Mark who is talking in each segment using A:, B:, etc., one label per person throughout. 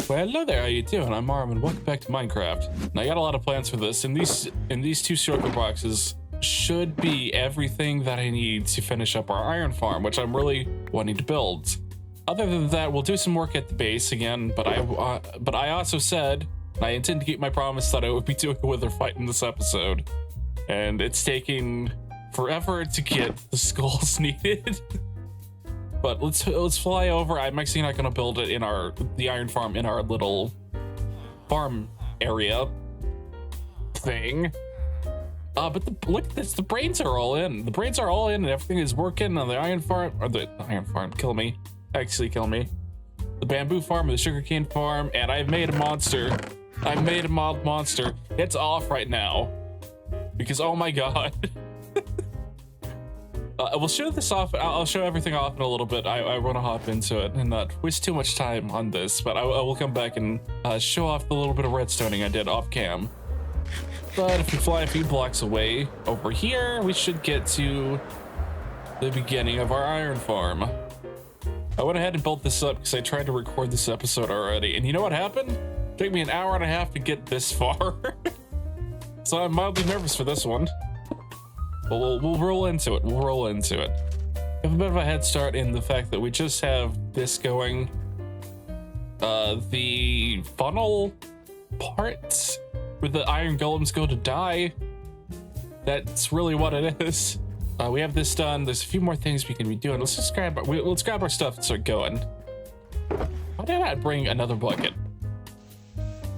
A: Well, hello there, how you doing? I'm Arm and welcome back to Minecraft. Now, I got a lot of plans for this, and these two circle boxes should be everything that I need to finish up our iron farm, which I'm really wanting to build. Other than that, we'll do some work at the base again, but I also said, and I intend to keep my promise that I would be doing a wither fight in this episode. And it's taking forever to get the skulls needed. But let's fly over. I'm actually not gonna build it in the iron farm in our little farm area thing. But look at this. The brains are all in. The brains are all in, and everything is working on the iron farm. Or the iron farm. Kill me. Actually, kill me. The bamboo farm, and the sugarcane farm, and I've made a monster. I've made a mob monster. It's off right now because oh my god. We'll show this off. I'll show everything off in a little bit. I want to hop into it and not waste too much time on this, but I will come back and show off the little bit of redstoning I did off cam. But if we fly a few blocks away over here, we should get to the beginning of our iron farm. I went ahead and built this up because I tried to record this episode already, and you know what happened? It took me an hour and a half to get this far. So I'm mildly nervous for this one. But we'll roll into it. We'll roll into it. We have a bit of a head start in the fact that we just have this going. The funnel part where the iron golems go to die. That's really what it is. We have this done. There's a few more things we can be doing. Let's just grab our stuff and start going. Why did I bring another bucket?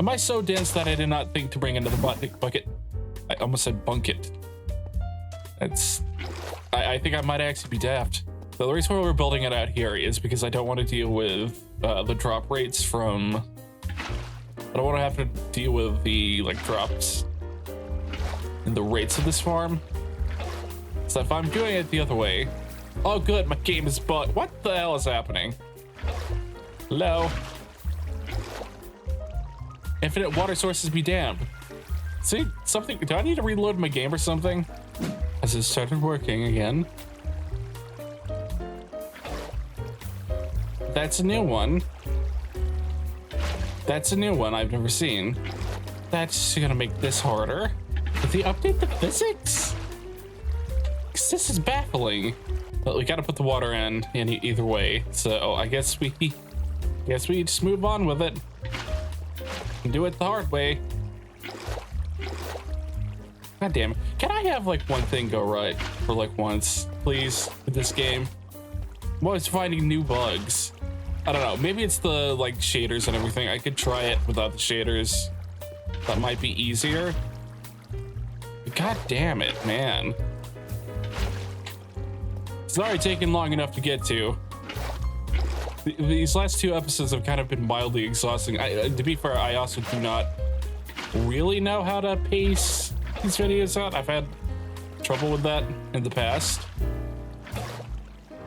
A: Am I so dense that I did not think to bring another bucket? I almost said bucket. I think I might actually be daft. The reason why we're building it out here is because I don't want to deal with the drop rates from. I don't want to have to deal with the drops in the rates of this farm. So if I'm doing it the other way, oh good, my game is bugged. What the hell is happening? Hello. Infinite water sources be damned. See something? Do I need to reload my game or something? As it started working again. That's a new one. That's a new one I've never seen. That's gonna make this harder. Did they update the physics? Because this is baffling. But we gotta put the water in either way. So I guess we just move on with it. And do it the hard way. God damn it. Can I have one thing go right for once, please, with this game? I'm always finding new bugs. I don't know. Maybe it's the shaders and everything. I could try it without the shaders. That might be easier. But God damn it, man. It's already taken long enough to get to. These last two episodes have kind of been mildly exhausting. To be fair, I also do not really know how to pace these videos out. I've had trouble with that in the past,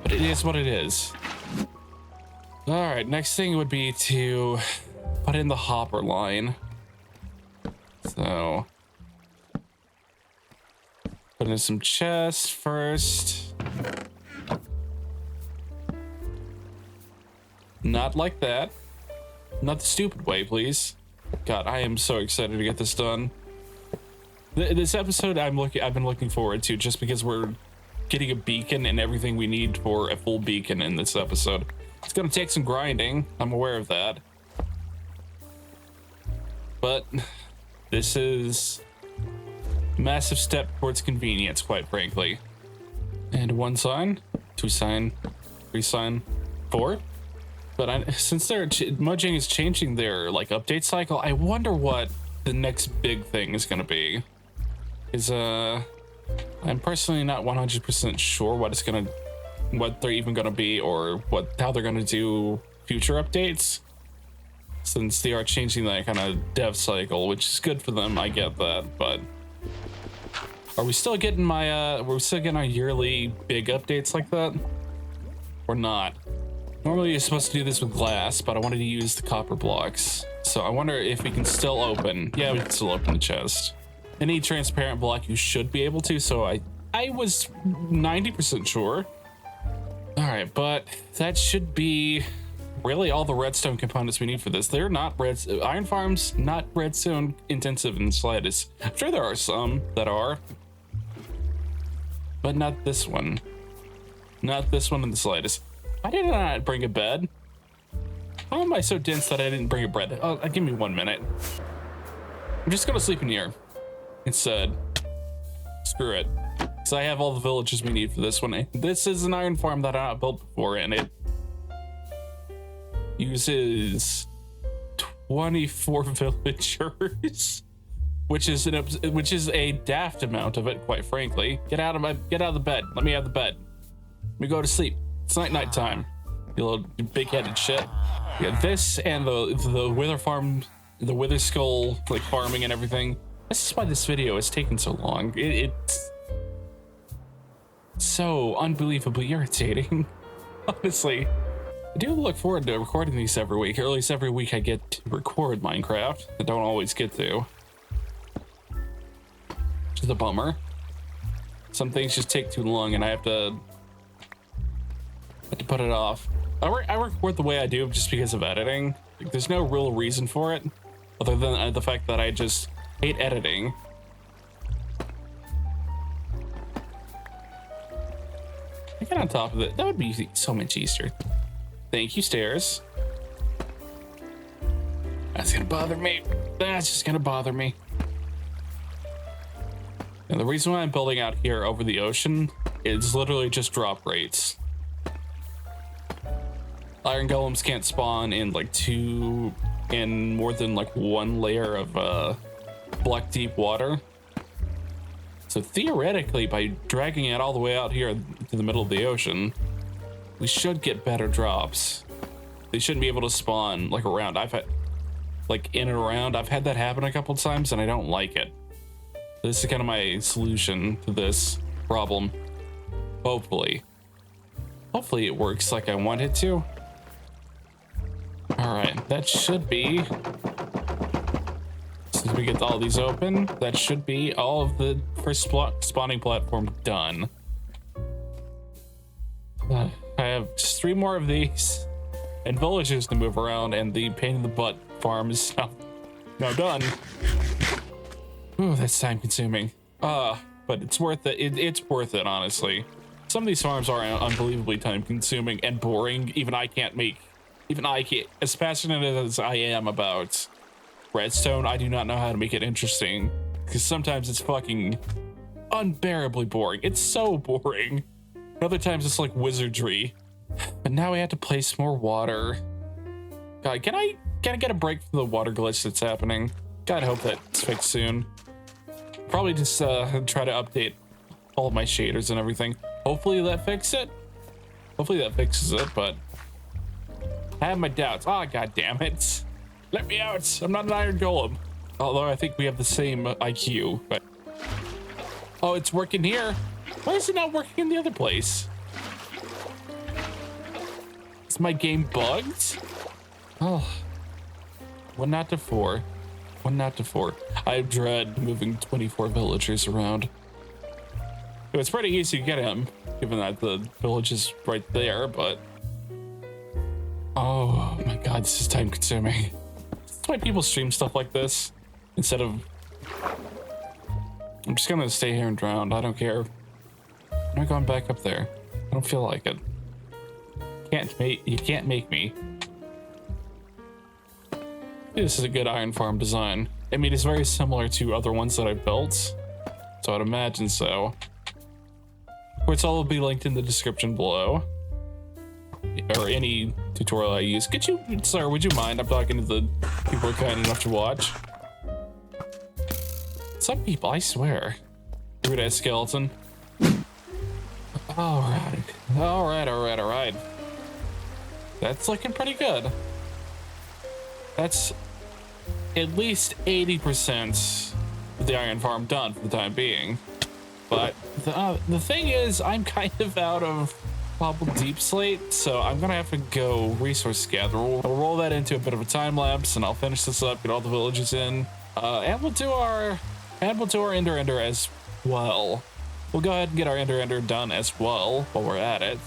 A: but it is what it is. All right, next thing would be to put in the hopper line. So put in some chests first. Not like that. Not the stupid way, please. God, I am so excited to get this done. This episode I've been looking forward to just because we're getting a beacon and everything we need for a full beacon in this episode. It's gonna take some grinding, I'm aware of that. But this is a massive step towards convenience, quite frankly. And 1 sign, 2 sign, 3 sign, 4. But since Mojang is changing their update cycle, I wonder what the next big thing is gonna be. I'm personally not 100% sure what they're even gonna be, or how they're gonna do future updates, since they are changing that kind of dev cycle, which is good for them. I get that, but are we still getting we're still getting our yearly big updates like that, or not? Normally you're supposed to do this with glass, but I wanted to use the copper blocks, so I wonder if we can still open. Yeah, we can still open the chest. Any transparent block you should be able to, so I was 90% sure. All right, but that should be really all the redstone components we need for this. They're not iron farms, not redstone intensive in the slightest. I'm sure there are some that are, but not this one. Not this one in the slightest. Why did I not bring a bed? How am I so dense that I didn't bring a bed? Oh, give me 1 minute. I'm just gonna sleep in here instead. Screw it. Because I have all the villages we need for this one. This is an iron farm that I not built before, and it uses 24 villagers, which is a daft amount of it, quite frankly. Get out of the bed. Let me have the bed. Let me go to sleep. It's night time. You little big-headed shit. Yeah, this and the wither farm, the wither skull like farming and everything. This is why this video is taking so long. It's so unbelievably irritating. Honestly, I do look forward to recording these every week, or at least every week I get to record Minecraft. I don't always get to, which is a bummer. Some things just take too long, and I have to put it off. I record the way I do just because of editing. Like, there's no real reason for it, other than the fact that I just hate editing. I get on top of it. That would be so much easier. Thank you, stairs. That's gonna bother me. That's just gonna bother me. And the reason why I'm building out here over the ocean is literally just drop rates. Iron golems can't spawn in more than like one layer of black deep water. So theoretically, by dragging it all the way out here to the middle of the ocean, we should get better drops. They shouldn't be able to spawn like around. I've had in and around. I've had that happen a couple of times, and I don't like it. This is kind of my solution to this problem. Hopefully it works like I want it to. All right, that should be. Since we get all these open, that should be all of the first spawning platform done. I have just 3 more of these and villages to move around, and the pain in the butt farm is now done. Ooh, that's time consuming. But it's worth it. It's worth it, honestly. Some of these farms are unbelievably time consuming and boring. Even I can't, as passionate as I am about redstone, I do not know how to make it interesting, because sometimes it's fucking unbearably boring. It's so boring. Other times it's like wizardry. But now we have to place more water. God, can I get a break from the water glitch that's happening? God, I hope that's fixed soon. Probably just try to update all of my shaders and everything. Hopefully that fixes it. But I have my doubts. Oh, god damn it. Let me out. I'm not an iron golem. Although I think we have the same IQ. But oh, it's working here. Why is it not working in the other place? Is my game bugged? Oh. 1 not to 4. 1 not to 4. I dread moving 24 villagers around. It's pretty easy to get him, given that the village is right there, but oh my god, this is time consuming. That's why people stream stuff like this instead of. I'm just gonna stay here and drown. I don't care. I'm not going back up there. I don't feel like it. You can't make me. This is a good iron farm design. I mean, it's very similar to other ones that I've built, so I'd imagine so. Of course, all will be linked in the description below, or any tutorial I use. Sir, would you mind? I'm talking to the people who are kind enough to watch. Some people, I swear. Rude ass skeleton. All right. That's looking pretty good. That's at least 80% of the iron farm done for the time being. But the thing is, I'm kind of out of probable deep slate, so I'm gonna have to go resource gather. We'll roll that into a bit of a time lapse, and I'll finish this up, get all the villages in, and we'll do our ender as well. We'll go ahead and get our ender done as well while we're at it.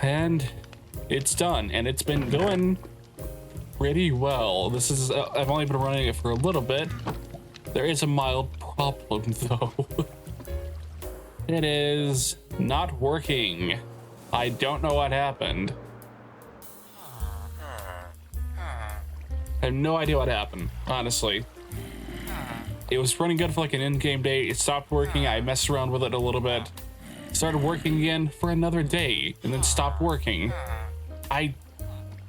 A: And it's done, and it's been going pretty well. This is, I've only been running it for a little bit. There is a mild problem though. It is not working. I don't know what happened. I have no idea what happened, honestly. It was running good for like an in-game day. It stopped working. I messed around with it a little bit. Started working again for another day and then stopped working. I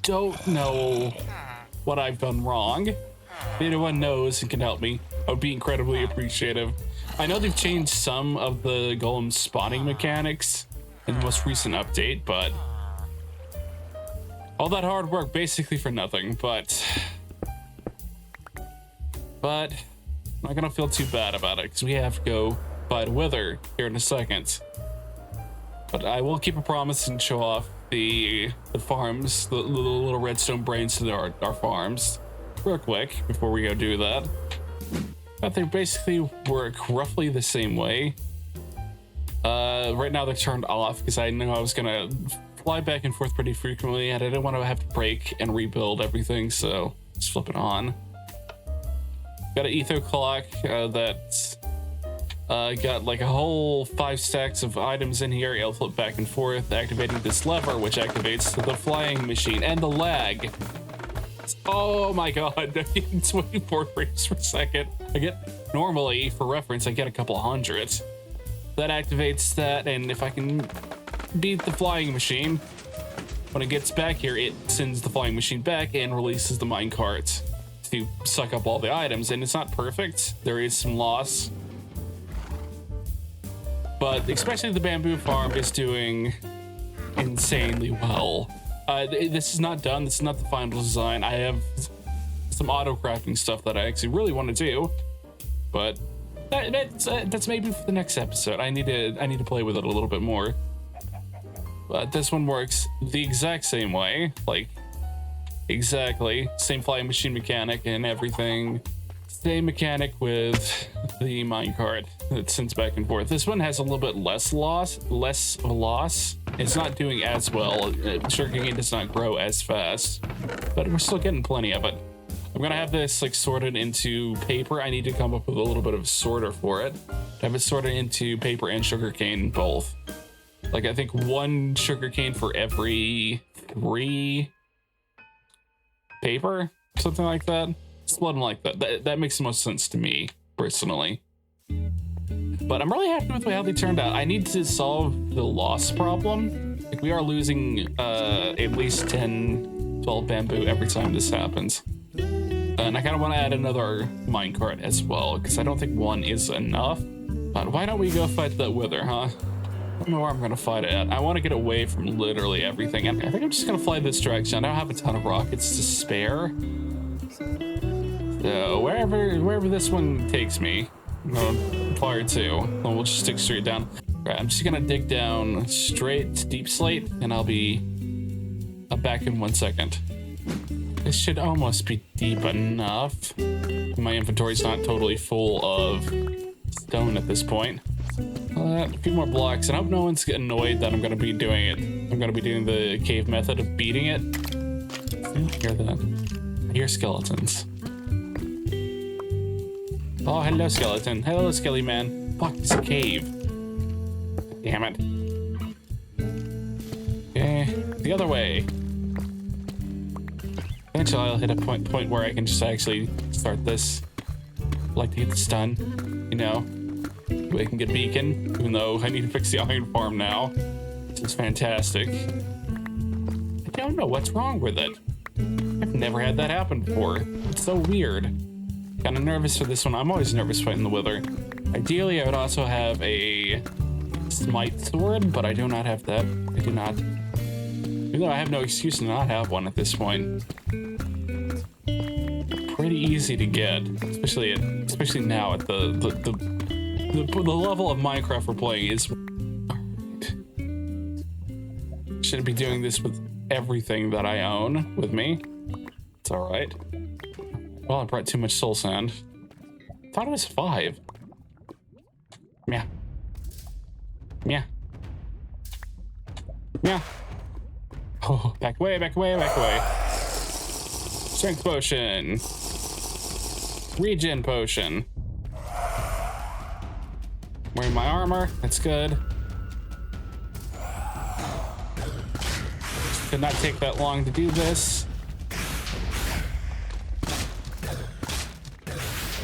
A: don't know what I've done wrong. If anyone knows and can help me, I would be incredibly appreciative. I know they've changed some of the golem spawning mechanics in the most recent update, but all that hard work basically for nothing. But I'm not gonna feel too bad about it because we have to go fight a wither here in a second. But I will keep a promise and show off the farms, the little redstone brains to our farms real quick before we go do that. But they basically work roughly the same way. Right now they're turned off because I knew I was gonna fly back and forth pretty frequently and I didn't want to have to break and rebuild everything, so just flip it on. Got an ether clock that got like a whole 5 stacks of items in here. It'll flip back and forth, activating this lever, which activates the flying machine and the lag. Oh my god, I'm getting 24 frames per second. I get, normally, for reference, I get a couple hundred. That activates that, and if I can beat the flying machine, when it gets back here, it sends the flying machine back and releases the minecart to suck up all the items. And it's not perfect. There is some loss. But especially the bamboo farm is doing insanely well. This is not done. This is not the final design. I have some auto crafting stuff that I actually really want to do, but that's maybe for the next episode. I need to play with it a little bit more. But this one works the exact same way, like exactly same flying machine mechanic and everything. Same mechanic with the minecart that sends back and forth. This one has a little bit less loss. It's not doing as well. Sugarcane does not grow as fast, but we're still getting plenty of it. I'm gonna have this like sorted into paper. I need to come up with a little bit of a sorter for it. Have it sorted into paper and sugarcane both. Like I think 1 sugarcane for every 3 paper, something like that. Something like that. That makes the most sense to me personally. But I'm really happy with how they turned out. I need to solve the loss problem. Like we are losing at least 10, 12 bamboo every time this happens. And I kind of want to add another minecart as well, because I don't think 1 is enough. But why don't we go fight that wither, huh? I don't know where I'm going to fight it at. I want to get away from literally everything. And I think I'm just going to fly this direction. I don't have a ton of rockets to spare. So wherever this one takes me, I'm going to fire 2. And we'll just stick straight down. Right, I'm just going to dig down straight to deep slate, and I'll be back in 1 second. This should almost be deep enough. My inventory's not totally full of stone at this point. A few more blocks, and I hope no one's getting annoyed that I'm going to be doing it. I'm going to be doing the cave method of beating it. I don't hear that. I hear skeletons. Oh, hello, skeleton. Hello, skelly man. Fuck, it's a cave. Damn it. Okay, the other way. Eventually, I'll hit a point where I can just actually start this. I'd like to get this done, you know. I can get beacon, even though I need to fix the iron farm now. This is fantastic. I don't know what's wrong with it. I've never had that happen before. It's so weird. Kind of nervous for this one. I'm always nervous fighting the wither. Ideally, I would also have a smite sword, but I do not have that. I do not. Even though I have no excuse to not have one at this point. Pretty easy to get, especially now at the level of Minecraft we're playing is. Shouldn't be doing this with everything that I own with me. It's all right. Well, I brought too much soul sand. I thought it was 5. Yeah. Yeah. Yeah. Oh, back away, back away, back away. Strength potion. Regen potion. Wearing my armor. That's good. Could not take that long to do this.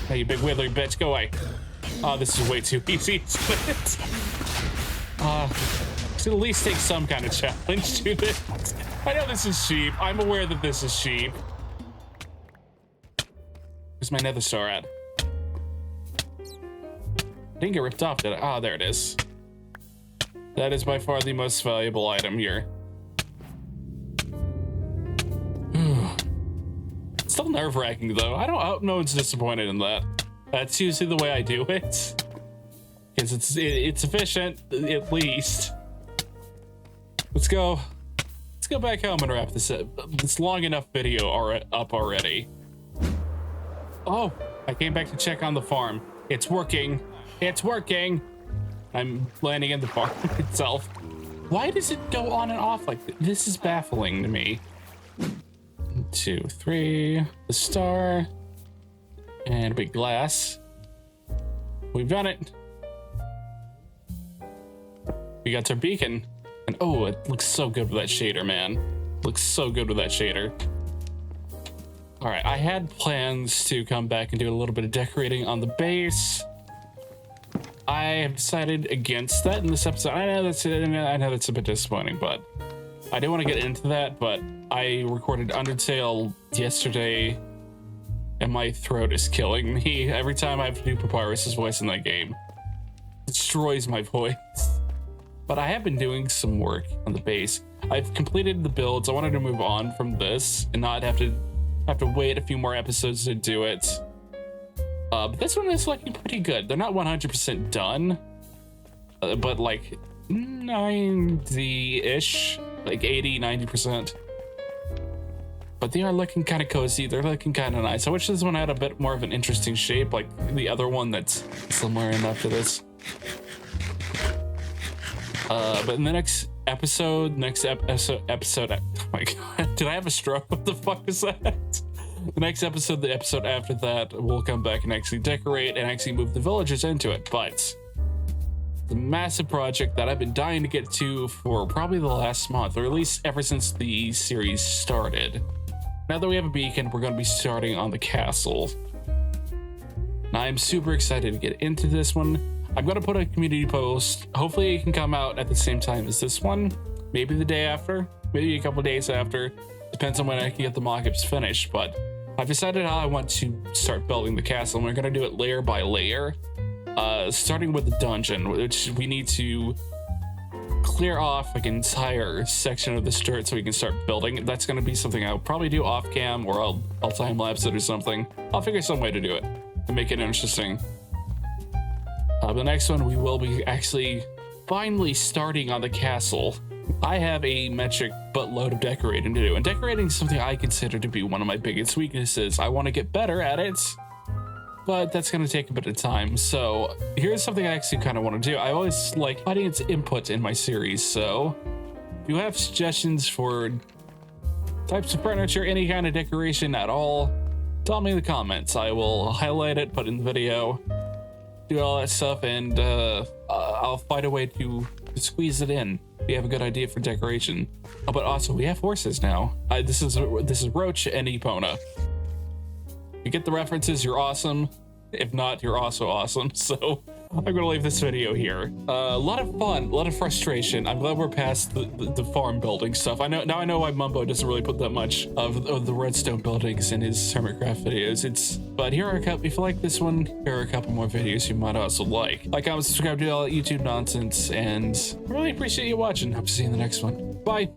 A: Hey, you big wiggly bitch, go away. Oh, this is way too easy. Should at least take some kind of challenge to this. I know this is cheap. I'm aware that this is cheap. Where's my nether star at? I didn't get ripped off, did I? Ah, there it is. That is by far the most valuable item here. It's still nerve-wracking though. I hope no one's disappointed in that. That's usually the way I do it. Because it's efficient, at least. Let's go back home and wrap this up. This long enough video up already. Oh, I came back to check on the farm. It's working. It's working. I'm landing in the farm itself. Why does it go on and off like this? This is baffling to me. 1, 2, 3. The star. And a big glass. We've done it. We got our beacon. And oh, it looks so good with that shader, man. Looks so good with that shader. All right, I had plans to come back and do a little bit of decorating on the base. I have decided against that in this episode. I know that's a bit disappointing, but I didn't want to get into that. But I recorded Undertale yesterday, and my throat is killing me every time I have to do Papyrus's voice in that game. It destroys my voice. But I have been doing some work on the base. I've completed the builds. I wanted to move on from this and not have to wait a few more episodes to do it. But this one is looking pretty good. They're not 100% done, but like 90-ish, like 80, 90%. But they are looking kind of cozy. They're looking kind of nice. I wish this one had a bit more of an interesting shape, like the other one that's similar enough to this. But in the next episode, oh my god, did I have a stroke? What the fuck is that? The next episode, the episode after that, we'll come back and actually decorate and actually move the villagers into it. But the massive project that I've been dying to get to for probably the last month, or at least ever since the series started. Now that we have a beacon, we're going to be starting on the castle. Now I'm super excited to get into this one. I'm going to put a community post. Hopefully it can come out at the same time as this one. Maybe the day after, maybe a couple days after. Depends on when I can get the mock-ups finished, but I've decided how I want to start building the castle, and we're going to do it layer by layer. Starting with the dungeon, which we need to clear off like an entire section of this dirt so we can start building. That's going to be something I'll probably do off cam, or I'll time lapse it or something. I'll figure some way to do it to make it interesting. The next one, we will be actually finally starting on the castle. I have a metric buttload of decorating to do, and decorating is something I consider to be one of my biggest weaknesses. I want to get better at it, but that's going to take a bit of time. So here's something I actually kind of want to do. I always like finding its input in my series. So if you have suggestions for types of furniture, any kind of decoration at all, tell me in the comments. I will highlight it, put it in the video, do all that stuff, and I'll find a way to squeeze it in. We have a good idea for decoration. Oh, but also we have horses now. This is Roach and Epona. You get the references, you're awesome. If not, you're also awesome. So I'm gonna leave this video here. A lot of fun, a lot of frustration. I'm glad we're past the farm building stuff. I know why Mumbo doesn't really put that much of the redstone buildings in his Hermitcraft videos. But here are a couple. If you like this one, here are a couple more videos you might also like. Like, comment, subscribe, do all that YouTube nonsense, and I really appreciate you watching. Hope to see you in the next one. Bye.